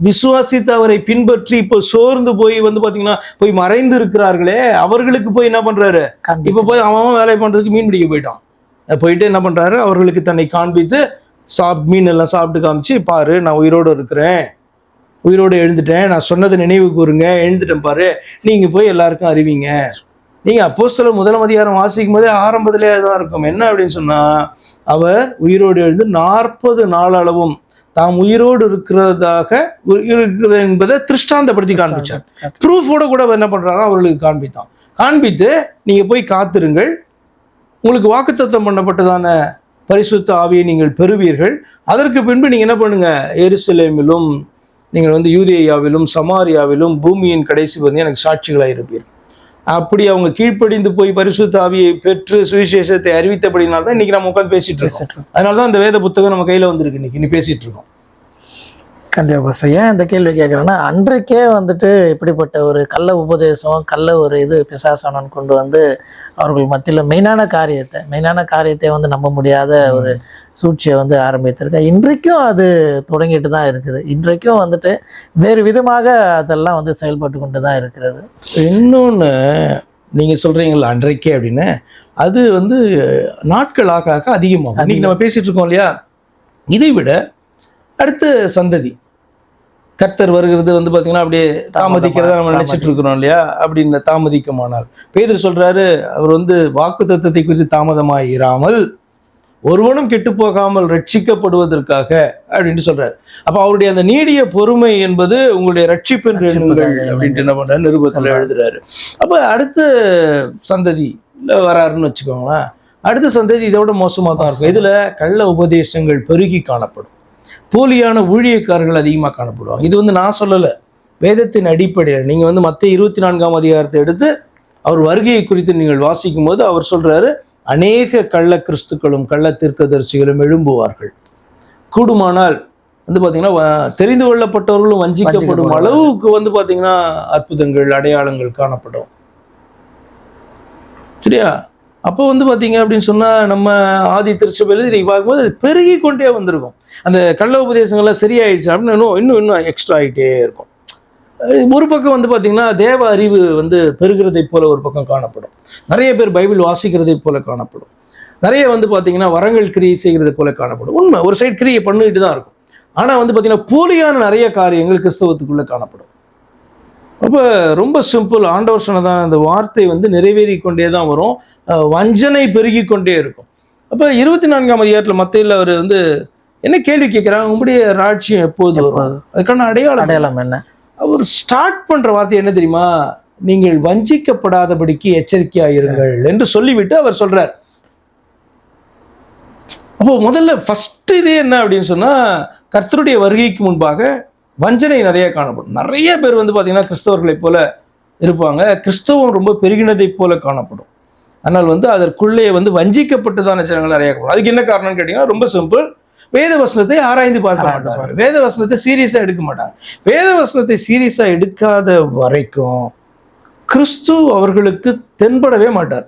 விசுவாசித்து அவரை பின்பற்றி இப்போ சோர்ந்து போய் வந்து பாத்தீங்கன்னா போய் மறைந்து இருக்கிறார்களே அவர்களுக்கு போய் என்ன பண்றாரு? இப்ப போய் அவன் வேலை பண்றதுக்கு மீன் பிடிக்க போயிட்டான். போயிட்டு என்ன பண்றாரு? அவர்களுக்கு தன்னை காண்பித்து மீன் எல்லாம் சாப்பிட்டு காமிச்சு, பாரு நான் உயிரோடு இருக்கிறேன், உயிரோடு எழுந்துட்டேன், நான் சொன்னதை நினைவு கூறுங்க, எழுந்துட்டேன் பாரு, நீங்க போய் எல்லாருக்கும் அறிவிங்க நீங்க அப்போஸ்தலர் 1 அதிகாரம் வாசிக்கும் போதே ஆரம்பத்திலே தான் இருக்கும். என்ன அப்படின்னு சொன்னா, அவர் உயிரோடு எழுந்து 40 நாள் அளவும் தாம் உயிரோடு இருக்கிறதாக இருக்கிறது என்பதை திருஷ்டாந்தப்படுத்தி காண்பிச்சார். ப்ரூஃபோட கூட என்ன பண்றாரோ அவர்களுக்கு காண்பித்து நீங்க போய் காத்திருங்கள், உங்களுக்கு வாக்குத்தத்தம் பண்ணப்பட்டதான பரிசுத்த ஆவியை நீங்கள் பெறுவீர்கள், அதற்கு பின்பு நீங்க என்ன பண்ணுங்க, எருசலேமிலும் நீங்கள் யூதேயாவிலும் சமாரியாவிலும் பூமியின் கடைசி வந்து எனக்கு சாட்சிகளாக இருப்பீர்கள். அப்படி அவங்க கீழ்ப்படிந்து போய் பரிசுத்த ஆவியை பெற்று சுவிசேஷத்தை அறிவித்தபடினால்தான் இன்னைக்கு நம்ம உட்காந்து பேசிட்டு இருக்கோம். அதனாலதான் இந்த வேத புத்தகம் நம்ம கையில வந்திருக்கு, இன்னைக்கு பேசிட்டு இருக்கோம். கண்டிப்பா சார். ஏன் இந்த கேள்வி கேட்குறேன்னா, அன்றைக்கே இப்படிப்பட்ட ஒரு கள்ள உபதேசம், கள்ள ஒரு பிசாசானன் கொண்டு அவர்கள் மத்தியில் மெயினான காரியத்தை நம்ப முடியாத ஒரு சூழ்ச்சியை ஆரம்பித்திருக்கேன். இன்றைக்கும் அது தொடங்கிட்டு தான் இருக்குது. இன்றைக்கும் வேறு விதமாக அதெல்லாம் செயல்பட்டு கொண்டு தான் இருக்கிறது. இன்னொன்று நீங்கள் சொல்கிறீங்களா அன்றைக்கே அப்படின்னு, அது நாட்கள் ஆக ஆக அதிகமாகும். இன்னைக்கு நம்ம பேசிட்டு இருக்கோம் இல்லையா, இதை விட அடுத்த சந்ததி கர்த்தர் வருகிறது பார்த்தீங்கன்னா அப்படியே தாமதிக்கிறதா நம்ம நினைச்சிட்டு இருக்கிறோம் இல்லையா. அப்படின்னு தாமதிக்குமானால் பேதுரு சொல்றாரு, அவர் வாக்குத்தத்தத்தை குறித்து தாமதமாயிராமல் ஒருவனும் கெட்டு போகாமல் ரட்சிக்கப்படுவதற்காக அப்படின்னு சொல்றாரு. அப்ப அவருடைய அந்த நீடிய பொறுமை என்பது உங்களுடைய ரட்சிப்பு அப்படின்ட்டு என்ன பண்றாரு, நிருபத்தில் எழுதுறாரு. அப்ப அடுத்த சந்ததி வராருன்னு வச்சுக்கோங்களேன். அடுத்த சந்ததி இதை விட மோசமாக தான் இருக்கும். இதுல கள்ள உபதேசங்கள் பெருகி காணப்படும், போலியான ஊழியக்காரர்கள் அதிகமாக காணப்படுவாங்க. இது நான் சொல்லலை, வேதத்தின் அடிப்படையில் நீங்கள் மத்தேயு 24ஆம் அதிகாரத்தை எடுத்து அவர் வருகையை குறித்து நீங்கள் வாசிக்கும் போது அவர் சொல்றாரு, அநேக கள்ள கிறிஸ்துக்களும் கள்ள தீர்க்கதரிசிகளும் எழும்புவார்கள், கூடுமானால் பார்த்தீங்கன்னா தெரிந்து கொள்ளப்பட்டவர்களும் வஞ்சிக்கப்படும் அளவுக்கு பார்த்தீங்கன்னா அற்புதங்கள் அடையாளங்கள் காணப்படும். சரியா? அப்போ பார்த்தீங்க அப்படின்னு சொன்னால் நம்ம ஆதி திருச்சபையில் இன்னைக்கு பார்க்கும்போது அது பெருகி கொண்டே வந்திருக்கும். அந்த கள்ள உபதேசங்கள்லாம் சரியாயிடுச்சு அப்படின்னு இன்னும் எக்ஸ்ட்ரா ஆகிட்டே இருக்கும். ஒரு பக்கம் பார்த்தீங்கன்னா தேவ அறிவு பெருகிறதை போல ஒரு பக்கம் காணப்படும். நிறைய பேர் பைபிள் வாசிக்கிறதை போல காணப்படும். நிறைய பார்த்தீங்கன்னா வரங்கள் கிரியை செய்கிறது போல காணப்படும். உண்மை, ஒரு சைடு கிரியை பண்ணிட்டு தான் இருக்கும். ஆனால் பார்த்தீங்கன்னா போலியான நிறைய காரியங்கள் கிறிஸ்தவத்துக்குள்ளே காணப்படும். அப்போ ரொம்ப சிம்பிள், ஆண்டவர் சொன்னதான் அந்த வார்த்தை நிறைவேறி கொண்டே தான் வரும், வஞ்சனை பெருகி கொண்டே இருக்கும். அப்போ 24ஆம் அதிகாரத்தில் மத்தேயுல அவர் என்ன கேள்வி கேட்குறாங்க, உங்களுடைய ராஜ்யம் எப்போது வரும், அதுக்கான அடையாளம் என்ன? அவர் ஸ்டார்ட் பண்ற வார்த்தை என்ன தெரியுமா, நீங்கள் வஞ்சிக்கப்படாதபடிக்கு எச்சரிக்கையாயிருங்கள் என்று சொல்லிவிட்டு அவர் சொல்றார். அப்போ முதல்ல ஃபர்ஸ்ட் இது என்ன அப்படின்னு சொன்னா, கர்த்தருடைய வருகைக்கு முன்பாக வஞ்சனை நிறைய காணப்படும். நிறைய பேர் பார்த்தீங்கன்னா கிறிஸ்தவர்களை போல இருப்பாங்க, கிறிஸ்தவம் ரொம்ப பெருகினதை போல காணப்படும். ஆனால் அதற்குள்ளே வஞ்சிக்கப்பட்டதான ஜனங்கள் நிறைய காணப்படும். அதுக்கு என்ன காரணம்னு கேட்டீங்கன்னா ரொம்ப சிம்பிள், வேத வசனத்தை ஆராய்ந்து பார்க்க மாட்டாங்க, வேத வசனத்தை சீரியஸா எடுக்க மாட்டாங்க. வேத வசனத்தை சீரியஸா எடுக்காத வரைக்கும் கிறிஸ்து அவர்களுக்கு தென்படவே மாட்டார்,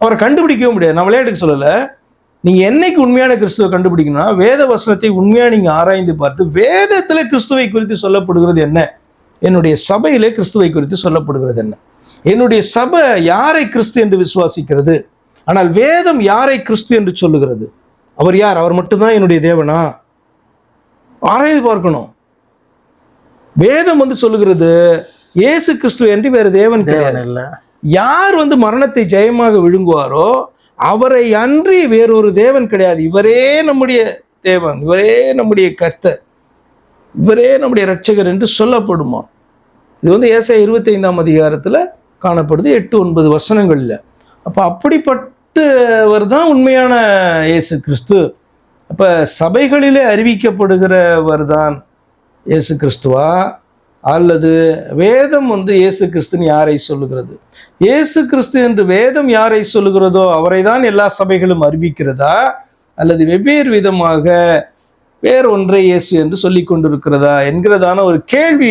அவரை கண்டுபிடிக்கவும் முடியாது. நான் விளையாட்டுக்கு சொல்லலை, நீங்க என்னைக்கு உண்மையான கிறிஸ்துவை கண்டுபிடிக்கணும்னா வேத வசனத்தை உண்மையா நீங்க ஆராய்ந்து பார்த்து வேதத்துல கிறிஸ்துவை குறித்து சொல்லப்படுகிறது என்ன, என்னுடைய சபையிலே கிறிஸ்துவை குறித்து சொல்லப்படுகிறது என்ன, என்னுடைய சபை யாரை கிறிஸ்து என்று விசுவாசிக்கிறது, ஆனால் வேதம் யாரை கிறிஸ்து என்று சொல்லுகிறது, அவர் யார், அவர் மட்டும்தான் என்னுடைய தேவனா, ஆராய்ந்து பார்க்கணும். வேதம் சொல்லுகிறது இயேசு கிறிஸ்து என்று வேறு தேவன் இல்லை. யார் மரணத்தை ஜெயமாக விழுங்குவாரோ அவரை அன்றி வேறொரு தேவன் கிடையாது, இவரே நம்முடைய தேவன், இவரே நம்முடைய கர்த்தர், இவரே நம்முடைய இரட்சகர் என்று சொல்லப்படுமா. இது ஏசாயா 25ஆம் அதிகாரத்துல காணப்படுது, 8-9 வசனங்கள்ல. அப்ப அப்படிப்பட்டவர் தான் உண்மையான இயேசு கிறிஸ்து. அப்ப சபைகளிலே அறிவிக்கப்படுகிறவர் தான் இயேசு கிறிஸ்துவா, அல்லது வேதம் இயேசு கிறிஸ்துன்னு யாரை சொல்லுகிறது, இயேசு கிறிஸ்து என்று வேதம் யாரை சொல்லுகிறதோ அவரை தான் எல்லா சபைகளும் அறிவிக்கிறதா, அல்லது வெவ்வேறு விதமாக வேறொன்றை இயேசு என்று சொல்லி கொண்டிருக்கிறதா என்கிறதான ஒரு கேள்வி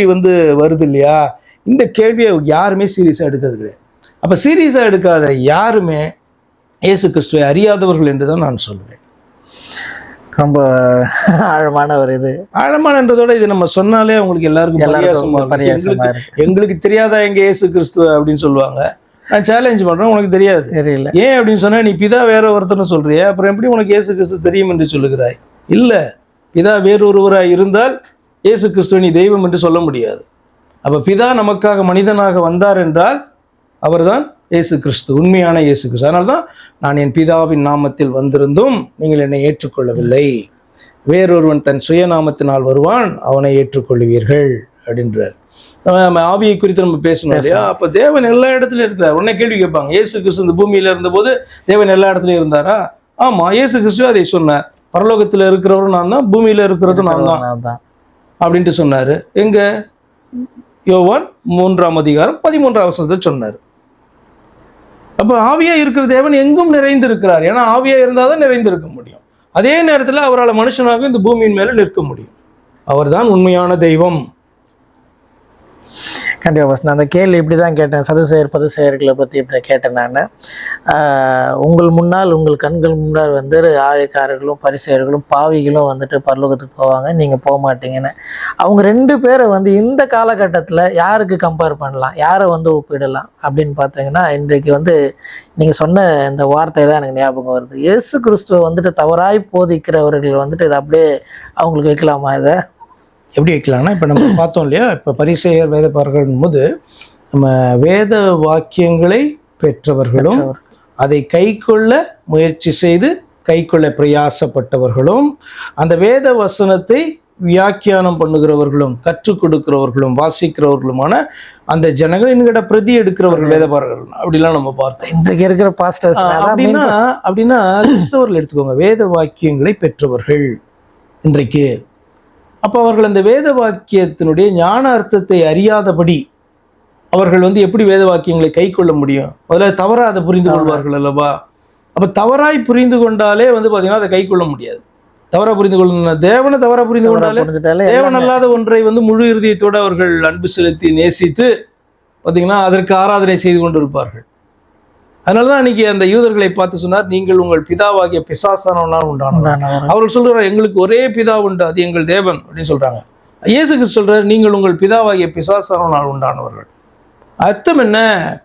வருது இல்லையா. இந்த கேள்வியை யாருமே சீரியஸா எடுக்கிறது கிடையாது. அப்ப சீரியஸா எடுக்காத யாருமே இயேசு கிறிஸ்துவை அறியாதவர்கள் என்று தான் நான் சொல்லுவேன். ரொம்ப ஆழமான ஒரு இது, ஆழமானன்றதோட இது நம்ம சொன்னாலே உங்களுக்கு எல்லாருக்கும் எங்களுக்கு தெரியாதா எங்க இயேசு கிறிஸ்துவ அப்படின்னு சொல்லுவாங்க. நான் சேலஞ்ச் பண்றேன், உனக்கு தெரியாது தெரியல ஏன் அப்படின்னு சொன்னா, நீ பிதா வேற ஒருத்தர்னு சொல்றிய, அப்புறம் எப்படி உனக்கு இயேசு கிறிஸ்து தெரியும் என்று சொல்லுகிறாய்? இல்ல, பிதா வேறொருவராய் இருந்தால் இயேசு கிறிஸ்துவ நீ தெய்வம் என்று சொல்ல முடியாது. அப்ப பிதா நமக்காக மனிதனாக வந்தார் என்றால் அவர்தான் இயேசு கிறிஸ்து, உண்மையான இயேசு கிறிஸ்து. அதனால்தான் நான் என் பிதாவின் நாமத்தில் வந்திருந்தும் நீங்கள் என்னை ஏற்றுக்கொள்ளவில்லை, வேறொருவன் தன் சுயநாமத்தினால் வருவான், அவனை ஏற்றுக்கொள்வீர்கள் அப்படின்றார். நம்ம ஆவியை குறித்து நம்ம பேசணும் இல்லையா? அப்ப தேவன் எல்லா இடத்துலயும் இருக்கிறார். உடனே கேள்வி கேட்பாங்க, இயேசு கிறிஸ்து இந்த பூமியில இருந்த போது தேவன் எல்லா இடத்துலயும் இருந்தாரா? ஆமா, இயேசு கிறிஸ்து அதை சொன்னார். பரலோகத்துல இருக்கிறவரும் நான் தான், பூமியில இருக்கிறதும் நான் தான் அப்படின்ட்டு சொன்னாரு. எங்க? யோவான் 3:13 சொன்னார். அப்ப ஆவியா இருக்கிற தேவன் எங்கும் நிறைந்து இருக்கிறார். ஏன்னா ஆவியா இருந்தாதான் நிறைந்திருக்க முடியும். அதே நேரத்தில் அவரால் மனுஷனாக இந்த பூமியின் மேல நிற்க முடியும். அவர்தான் உண்மையான தெய்வம். கண்டிப்பாக நான் அந்த கேள்வி இப்படி தான் கேட்டேன், சதுசேயர் பதுசேயர்களை பற்றி இப்படி கேட்டேன் நான். உங்கள் முன்னால், உங்கள் கண்கள் முன்னால் வந்து ஆயக்காரர்களும் பரிசேயர்களும் பாவிகளும் வந்துட்டு பரலோகத்துக்கு போவாங்க, நீங்கள் போக மாட்டீங்கன்னு. அவங்க 2 பேரை வந்து இந்த காலகட்டத்தில் யாருக்கு கம்பேர் பண்ணலாம், யாரை வந்து ஒப்பிடலாம் அப்படின்னு பார்த்தீங்கன்னா, இன்றைக்கு வந்து நீங்கள் சொன்ன இந்த வார்த்தை தான் எனக்கு ஞாபகம் வருது. இயேசு கிறிஸ்துவை வந்துட்டு தவறாய் போதிக்கிறவர்கள் வந்துட்டு இதை அப்படியே அவங்களுக்கு வைக்கலாமா? இதை எப்படி வைக்கலாம்னா, இப்போ நம்ம பார்த்தோம் இல்லையா, இப்போ பரிசேயர் வேதபாரகர்கள் போது நம்ம வேத வாக்கியங்களை பெற்றவர்களும் அதை கைக்கொள்ள முயற்சி செய்து கைக்கொள்ள பிரயாசப்பட்டவர்களும் அந்த வேத வசனத்தை வியாக்கியானம் பண்ணுகிறவர்களும் கற்றுக் கொடுக்கிறவர்களும் வாசிக்கிறவர்களுமான அந்த ஜனங்கள் என்கிட்ட பிரதி எடுக்கிறவர்கள் வேதபாரகர்கள் அப்படிலாம் நம்ம பார்த்தோம். இன்றைக்கு இருக்கிற பாஸ்டர்ஸ் அப்படின்னா கிறிஸ்தவர்கள் எடுத்துக்கோங்க, வேத வாக்கியங்களை பெற்றவர்கள் இன்றைக்கு. அப்போ அவர்கள் அந்த வேத வாக்கியத்தினுடைய ஞான அர்த்தத்தை அறியாதபடி அவர்கள் வந்து எப்படி வேத வாக்கியங்களை கை கொள்ள முடியும்? முதல்ல தவறாக அதை புரிந்து கொள்வார்கள் அல்லவா? அப்போ தவறாய் புரிந்து கொண்டாலே வந்து பார்த்தீங்கன்னா அதை கை கொள்ள முடியாது. தவறாக புரிந்து கொள்ள, தேவனை தவறாக புரிந்து கொண்டாலே, தேவன் அல்லாத ஒன்றை வந்து முழு இறுதியத்தோடு அவர்கள் அன்பு செலுத்தி நேசித்து பார்த்தீங்கன்னா அதற்கு ஆராதனை செய்து கொண்டு இருப்பார்கள். அதனாலதான் அன்னைக்கு அந்த யூதர்களை பார்த்து சொன்னார், நீங்கள் உங்கள் பிதாவாகிய பிசாசானவனால் உண்டானவர். அவர்கள் சொல்றாரு, எங்களுக்கு ஒரே பிதா உண்டு, அது எங்கள் தேவன் அப்படின்னு சொல்றாங்க. இயேசுக்கு சொல்றாரு, நீங்கள் உங்கள் பிதாவாகிய பிசாசானவனால் உண்டானவர்கள். அர்த்தம் என்ன?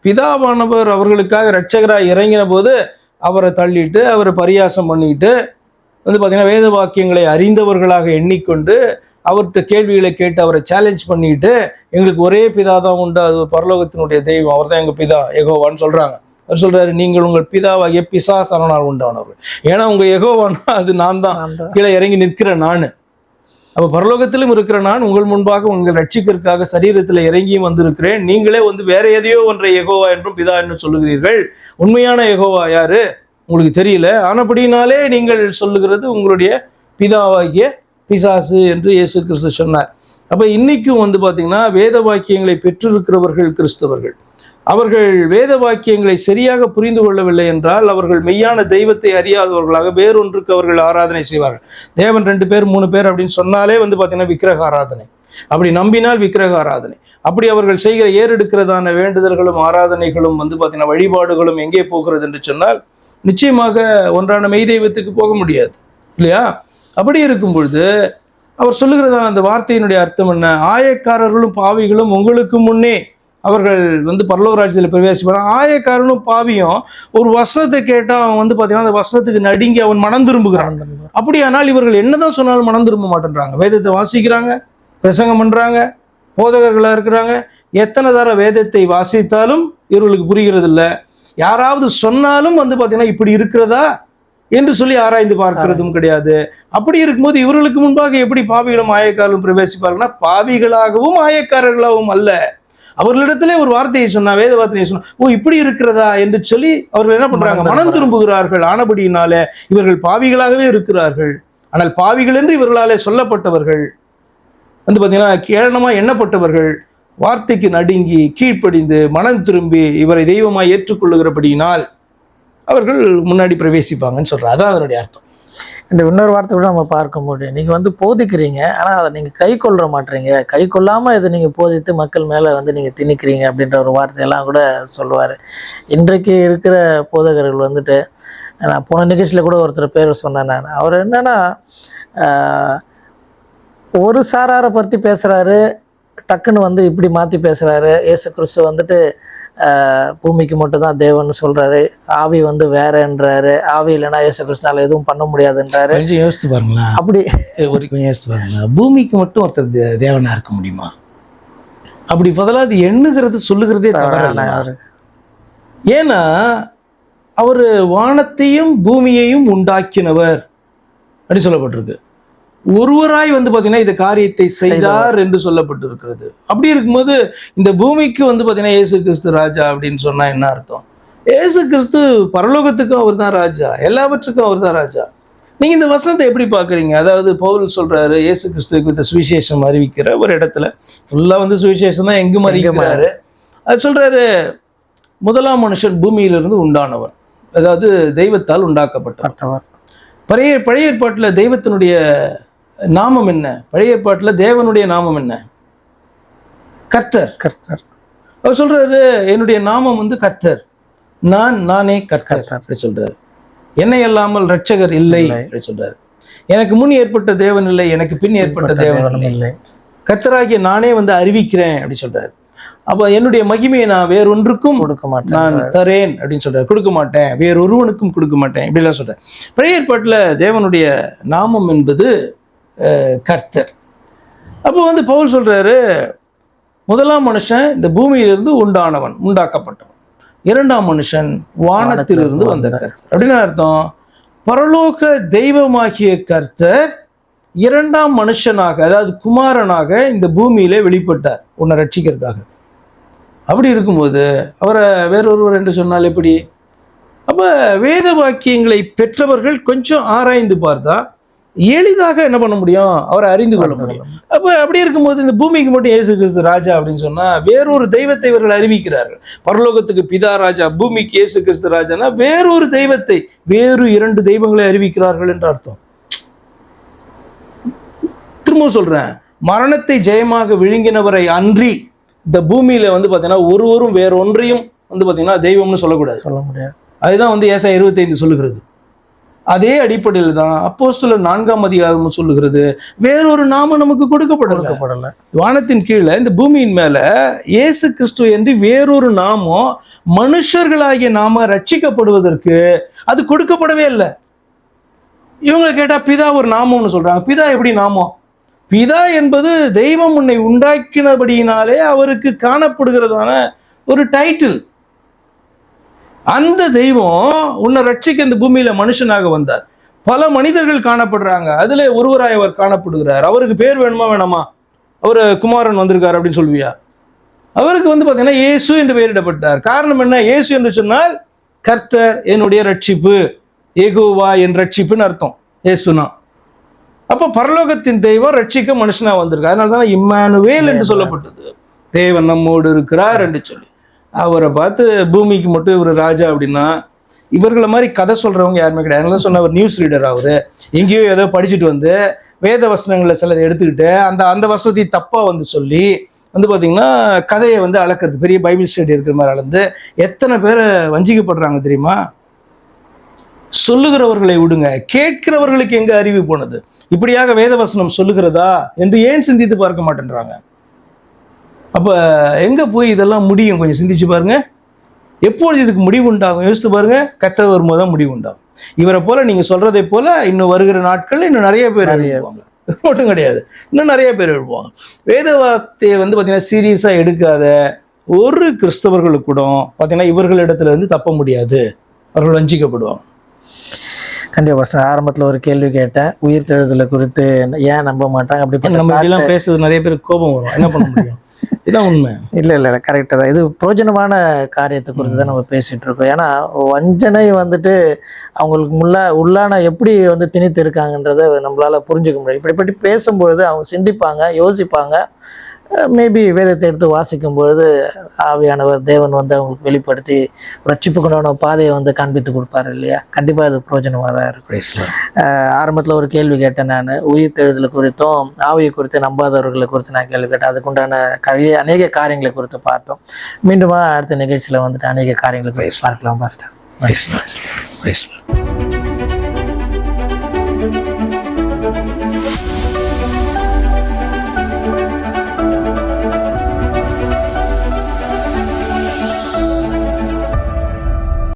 பிதாவானவர் அவர்களுக்காக இரட்சகராக இறங்கின போது அவரை தள்ளிட்டு அவரை பரியாசம் பண்ணிட்டு வந்து பார்த்தீங்கன்னா வேத வாக்கியங்களை அறிந்தவர்களாக எண்ணிக்கொண்டு அவர்கிட்ட கேள்விகளை கேட்டு அவரை சேலஞ்ச் பண்ணிட்டு எங்களுக்கு ஒரே பிதா தான் உண்டு, அது பரலோகத்தினுடைய தெய்வம், அவர் தான் எங்கள் பிதா யெகோவான்னு சொல்றாங்க. அவர் சொல்றாரு, நீங்கள் உங்கள் பிதாவாகிய பிசாசானால் உண்டானவர்கள். ஏன்னா உங்க யெகோவானா அது நான் தான், கீழே இறங்கி நிற்கிற நான். அப்போ பரலோகத்திலும் இருக்கிற நான் உங்கள் முன்பாக உங்கள் ரட்சிக்கிறதுக்காக சரீரத்தில் இறங்கியும் வந்திருக்கிறேன். நீங்களே வந்து வேற எதையோ ஒன்றை யெகோவா என்றும் பிதா என்றும் சொல்லுகிறீர்கள். உண்மையான யெகோவா யாரு உங்களுக்கு தெரியல, ஆனபடினாலே நீங்கள் சொல்லுகிறது உங்களுடைய பிதாவாகிய பிசாசு என்று இயேசு கிறிஸ்து சொன்னார். அப்ப இன்னைக்கும் வந்து பாத்தீங்கன்னா வேத வாக்கியங்களை பெற்றிருக்கிறவர்கள் கிறிஸ்தவர்கள், அவர்கள் வேத வாக்கியங்களை சரியாக புரிந்து கொள்ளவில்லை என்றால் அவர்கள் மெய்யான தெய்வத்தை அறியாதவர்களாக வேறொன்றுக்கு அவர்கள் ஆராதனை செய்வார்கள். தேவன் 2 பேர் 3 பேர் அப்படின்னு சொன்னாலே வந்து பார்த்தீங்கன்னா விக்கிரக ஆராதனை, அப்படி நம்பினால் விக்கிரக ஆராதனை. அப்படி அவர்கள் செய்கிற ஏறெடுக்கிறதான வேண்டுதல்களும் ஆராதனைகளும் வந்து பார்த்தீங்கன்னா வழிபாடுகளும் எங்கே போகிறது என்று சொன்னால் நிச்சயமாக ஒன்றான மெய் தெய்வத்துக்கு போக முடியாது இல்லையா? அப்படி இருக்கும் பொழுது அவர் சொல்லுகிறதான அந்த வார்த்தையினுடைய அர்த்தம் என்ன? ஆயக்காரர்களும் பாவிகளும் உங்களுக்கு முன்னே அவர்கள் வந்து பரலோக ராஜ்யத்தில் பிரவேசிப்பாங்க. ஆயக்காரனும் பாவியும் ஒரு வசனத்தை கேட்டால் அவன் வந்து பார்த்தீங்கன்னா அந்த வசனத்துக்கு நடுங்கி அவன் மனம் திரும்புகிறான். அப்படியானால் இவர்கள் என்னதான் சொன்னாலும் மனம் திரும்ப மாட்டேன்றாங்க. வேதத்தை வாசிக்கிறாங்க, பிரசங்கம் பண்றாங்க, போதகர்களாக இருக்கிறாங்க. எத்தனை தர வேதத்தை வாசித்தாலும் இவர்களுக்கு புரிகிறது இல்லை. யாராவது சொன்னாலும் வந்து பார்த்தீங்கன்னா இப்படி இருக்கிறதா என்று சொல்லி ஆராய்ந்து பார்க்கிறதும் கிடையாது. அப்படி இருக்கும்போது இவர்களுக்கு முன்பாக எப்படி பாவிகளும் ஆயக்காரர்களும் பிரவேசிப்பார்கள்னா பாவிகளாகவும் ஆயக்காரர்களாகவும் அல்ல. அவர்களிடத்திலே ஒரு வார்த்தையை சொன்னா, வேத வார்த்தையை சொன்னா, ஓ இப்படி இருக்கிறதா என்று சொல்லி அவர்கள் என்ன பண்றாங்க? மனம் திரும்புகிறார்கள். ஆனபடியினாலே இவர்கள் பாவிகளாகவே இருக்கிறார்கள். ஆனால் பாவிகள் என்று இவர்களாலே சொல்லப்பட்டவர்கள் வந்து பார்த்தீங்கன்னா கேளனமா எண்ணப்பட்டவர்கள் வார்த்தைக்கு நடுங்கி கீழ்ப்படிந்து மனம் திரும்பி இவரை தெய்வமாய் ஏற்றுக்கொள்ளுகிறபடியினால் அவர்கள் முன்னாடி பிரவேசிப்பாங்கன்னு சொல்றாங்க. அதான் அதனுடைய அர்த்தம். இந்த இன்னொரு வார்த்தை கூட நம்ம பார்க்க முடியும். நீங்கள் வந்து போதிக்கிறீங்க, ஆனால் அதை நீங்கள் கை கொள்ள மாட்டீங்க, கை கொள்ளாமல் இதை நீங்கள் போதித்து மக்கள் மேலே வந்து நீங்கள் திணிக்கிறீங்க அப்படின்ற ஒரு வார்த்தையெல்லாம் கூட சொல்லுவார். இன்றைக்கு இருக்கிற போதகர்கள் வந்துட்டு, நான் போன நிகழ்ச்சியில் கூட ஒருத்தர் பேர் சொன்னேன் நான். அவர் என்னன்னா ஒரு சாராரை பற்றி பேசுகிறாரு, டக்குன்னு வந்து இப்படி மாற்றி பேசுகிறாரு. இயேசு கிறிஸ்து வந்துட்டு பூமிக்கு மட்டும் தான் தேவன் சொல்றாரு, ஆவி வந்து வேறன்றாரு, ஆவி இல்லைன்னா இயேசு கிறிஸ்துனால எதுவும் பண்ண முடியாதுன்றாரு. கொஞ்சம் யோசித்து பாருங்களா, அப்படி கொஞ்சம் யோசித்து பாருங்களா, பூமிக்கு மட்டும் ஒருத்தர் தேவனா இருக்க முடியுமா? அப்படி பதிலாக அது எண்ணுகிறது சொல்லுகிறதே தவறு. ஏன்னா அவர் வானத்தையும் பூமியையும் உண்டாக்கினவர் அப்படி சொல்லப்பட்டிருக்கு. ஒருவராய் வந்து பார்த்தீங்கன்னா இந்த காரியத்தை செய்தார் என்று சொல்லப்பட்டிருக்கிறது. அப்படி இருக்கும்போது இந்த பூமிக்கு வந்து பார்த்தீங்கன்னா இயேசு கிறிஸ்து ராஜா அப்படின்னு சொன்னா என்ன அர்த்தம்? இயேசு கிறிஸ்து பரலோகத்துக்கும் அவர் தான் ராஜா, எல்லாவற்றுக்கும் அவர் தான் ராஜா. நீங்க இந்த வசனத்தை எப்படி பாக்குறீங்க? அதாவது பவுல் சொல்றாரு இயேசு கிறிஸ்துவுக்கு இந்த சுவிசேஷம் அறிவிக்கிற ஒரு இடத்துல ஃபுல்லா வந்து சுவிசேஷம் தான் எங்கும் அறிவிக்கிறாரு. அது சொல்றாரு முதலாம் மனுஷன் பூமியிலிருந்து உண்டானவன், அதாவது தெய்வத்தால் உண்டாக்கப்பட்டவர். பழைய ஏற்பாட்டில் தெய்வத்தினுடைய நாமம் என்ன? பழைய ஏற்பாட்டில் தேவனுடைய நாமம் என்ன? கர்த்தர். கர்த்தர். அவர் சொல்றாரு என்னுடைய நாமம் வந்து கர்த்தர், நானே கர்த்தர் அப்படி சொல்றாரு. என்னை அல்லாமல் ரட்சகர் இல்லை அப்படி சொல்றாரு. எனக்கு முன் ஏற்பட்ட தேவன் இல்லை, எனக்கு பின் ஏற்பட்ட தேவன் இல்லை, கர்த்தராகிய நானே வந்து அறிவிக்கிறேன் அப்படி சொல்றாரு. அப்ப என்னுடைய மகிமையை நான் வேறொன்றுக்கும் கொடுக்க மாட்டேன், நான் தரேன் அப்படின்னு சொல்றாரு. கொடுக்க மாட்டேன், வேறொருவனுக்கும் கொடுக்க மாட்டேன் இப்படிலாம் சொல்றேன். பழைய ஏற்பாட்டில் தேவனுடைய நாமம் என்பது கர்த்தர். அப்போ வந்து பவுல் சொல்றாரு முதலாம் மனுஷன் இந்த பூமியிலிருந்து உண்டானவன், உண்டாக்கப்பட்டவன். இரண்டாம் மனுஷன் வானத்திலிருந்து வந்த கர்த்தர். அப்படின்னு அர்த்தம், பரலோக தெய்வமாகிய கர்த்தர் இரண்டாம் மனுஷனாக, அதாவது குமாரனாக இந்த பூமியில வெளிப்பட்டார் உன்னை ரட்சிக்கிறதுக்காக. அப்படி இருக்கும்போது அவரை வேறொருவர் என்று சொன்னால் எப்படி? அப்ப வேத வாக்கியங்களை பெற்றவர்கள் கொஞ்சம் ஆராய்ந்து பார்த்தா எளிதாக என்ன பண்ண முடியும்? அவரை அறிந்து கொள்ள முடியும். அப்ப அப்படி இருக்கும்போது இந்த பூமிக்கு மட்டும் இயேசு கிறிஸ்து ராஜா அப்படின்னு சொன்னா வேறொரு தெய்வத்தை இவர்கள் அறிவிக்கிறார்கள். பரலோகத்துக்கு பிதா ராஜா, பூமிக்கு இயேசு கிறிஸ்து ராஜானா வேறொரு தெய்வத்தை, வேறு இரண்டு தெய்வங்களை அறிவிக்கிறார்கள் என்று அர்த்தம். திரும்ப சொல்றேன், மரணத்தை ஜெயமாக விழுங்கினவரை அன்றி இந்த பூமியில வந்து பாத்தீங்கன்னா ஒருவரும் வேற ஒன்றையும் வந்து பாத்தீங்கன்னா தெய்வம்னு சொல்லக்கூடாது, சொல்ல முடியாது. அதுதான் வந்து ஏசாயா 25 சொல்லுகிறது. அதே அடிப்படையில் தான் அப்போஸ்தலர் 4ஆம் அதிகாரம் சொல்லுகிறது, வேறொரு நாமம் நமக்கு கொடுக்கப்படல. வானத்தின் கீழே இந்த பூமியின் மேல இயேசு கிறிஸ்து என்று வேறொரு நாமம் மனுஷர்களாகிய நாம ரட்சிக்கப்படுவதற்கு அது கொடுக்கப்படவே இல்லை. இவங்க கேட்டா பிதா ஒரு நாமம்னு சொல்றாங்க. பிதா எப்படி நாமம்? பிதா என்பது தெய்வம் உன்னை உண்டாக்கினபடியினாலே அவருக்கு காணப்படுகிறதான ஒரு டைட்டில். அந்த தெய்வம் உன்னை ரட்சிக்க இந்த பூமியில மனுஷனாக வந்தார். பல மனிதர்கள் காணப்படுறாங்க, அதுல ஒருவராய் அவர் காணப்படுகிறார். அவருக்கு பேர் வேணுமா வேணாமா? அவரு குமாரன் வந்திருக்காரு அப்படின்னு சொல்லுவியா? அவருக்கு வந்து பாத்தீங்கன்னா இயேசு என்று பெயரிடப்பட்டார். காரணம் என்ன? இயேசு என்று சொன்னால் கர்த்தர் என்னுடைய ரட்சிப்பு, யெகோவா என் ரட்சிப்புன்னு அர்த்தம் இயேசுனா. அப்ப பரலோகத்தின் தெய்வம் ரட்சிக்க மனுஷனா வந்திருக்கு. அதனாலதான் இம்மானுவேல் என்று சொல்லப்பட்டது, தேவன் நம்மோடு இருக்கிறார் என்று சொல்லி. அவரை பார்த்து பூமிக்கு மட்டும் இவர் ராஜா அப்படின்னா இவர்களை மாதிரி கதை சொல்றவங்க யாருமே கிடையாது. அதனால சொன்ன ஒரு நியூஸ் ரீடர், அவரு எங்கேயோ ஏதோ படிச்சுட்டு வந்து வேத வசனங்களை சிலதை எடுத்துக்கிட்டு அந்த வசனத்தை தப்பா வந்து சொல்லி வந்து பாத்தீங்கன்னா கதையை வந்து அளக்கிறது, பெரிய பைபிள் ஸ்டடி இருக்கிற மாதிரி அளந்து எத்தனை பேரை வஞ்சிக்கப்படுறாங்க தெரியுமா? சொல்லுகிறவர்களை விடுங்க, கேட்கிறவர்களுக்கு எங்க அறிவு போனது? இப்படியாக வேதவசனம் சொல்லுகிறதா என்று ஏன் சிந்தித்து பார்க்க மாட்டேன்றாங்க? அப்ப எங்க போய் இதெல்லாம் முடியும்? கொஞ்சம் சிந்திச்சு பாருங்க. எப்பொழுது இதுக்கு முடிவு உண்டாகும்? யோசித்து பாருங்க. கர்த்தர் வரும்போது தான் முடிவு உண்டாகும். இவரை போல நீங்க சொல்றதை போல இன்னும் வருகிற நாட்கள் இன்னும் நிறைய பேர் எழுதுவாங்க, மட்டும் கிடையாது, இன்னும் நிறைய பேர் எழுதுவாங்க. வேத வார்த்தையை வந்து பாத்தீங்கன்னா சீரியஸா எடுக்காத ஒரு கிறிஸ்தவர்களுக்கு கூட பாத்தீங்கன்னா இவர்களிடத்துல இருந்து தப்ப முடியாது, அவர்கள் வஞ்சிக்கப்படுவாங்க. கண்டிப்பா ஃபர்ஸ்ட் ஆரம்பத்தில் ஒரு கேள்வி கேட்டேன், உயிர் தெழுதலை குறித்து ஏன் நம்ப மாட்டாங்க அப்படி நம்ம எல்லாம் பேசுறது நிறைய பேருக்கு கோபம் வரும், என்ன பண்ண முடியும்? இதுதான் உண்மை. இல்லை கரெக்டாக தான். இது பிரயோஜனமான காரியத்தை குறித்து தான் நம்ம பேசிட்டு இருக்கோம். ஏன்னா வஞ்சனை வந்துட்டு அவங்களுக்கு உள்ளான எப்படி வந்து திணித்து இருக்காங்கன்றதை நம்மளால புரிஞ்சுக்க முடியும். இப்படி பேசும்பொழுது அவங்க சிந்திப்பாங்க, யோசிப்பாங்க. மேபி வேதத்தை எடுத்து வாசிக்கும் பொழுது ஆவியானவர் தேவன் வந்து அவங்களுக்கு வெளிப்படுத்தி ரட்சிப்புக்குண்டான பாதையை வந்து காண்பித்து கொடுப்பாரு இல்லையா? கண்டிப்பாக அது பிரயோஜனமாக தான் இருக்கும். ஆரம்பத்தில் ஒரு கேள்வி கேட்டேன் நான், உயிர் தெழுதல் குறித்தும் ஆவியை குறித்து நம்பாதவர்களை குறித்து நான் கேள்வி கேட்டேன். அதுக்குண்டான அநேக காரியங்களை குறித்து பார்த்தோம். மீண்டுமா அடுத்த நிகழ்ச்சியில் வந்துட்டு அநேக காரியங்களை குறித்து பார்க்கலாம். பாஸ்டர்.